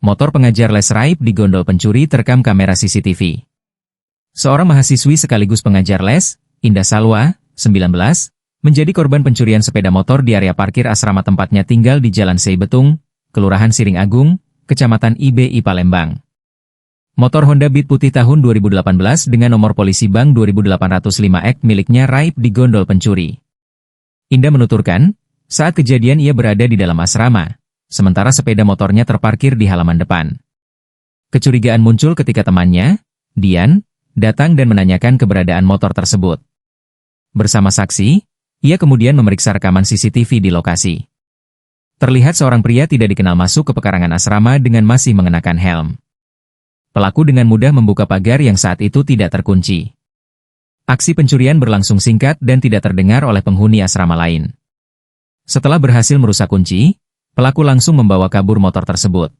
Motor pengajar les Raib digondol pencuri terekam kamera CCTV. Seorang mahasiswi sekaligus pengajar les, Indah Salwa, 19, menjadi korban pencurian sepeda motor di area parkir asrama tempatnya tinggal di Jalan Sei Betung, Kelurahan Siring Agung, Kecamatan IBI Palembang. Motor Honda Beat putih tahun 2018 dengan nomor polisi Bang 2805X miliknya Raib digondol pencuri. Indah menuturkan, saat kejadian ia berada di dalam asrama, sementara sepeda motornya terparkir di halaman depan. Kecurigaan muncul ketika temannya, Dian, datang dan menanyakan keberadaan motor tersebut. Bersama saksi, ia kemudian memeriksa rekaman CCTV di lokasi. Terlihat seorang pria tidak dikenal masuk ke pekarangan asrama dengan masih mengenakan helm. Pelaku dengan mudah membuka pagar yang saat itu tidak terkunci. Aksi pencurian berlangsung singkat dan tidak terdengar oleh penghuni asrama lain. Setelah berhasil merusak kunci, pelaku langsung membawa kabur motor tersebut.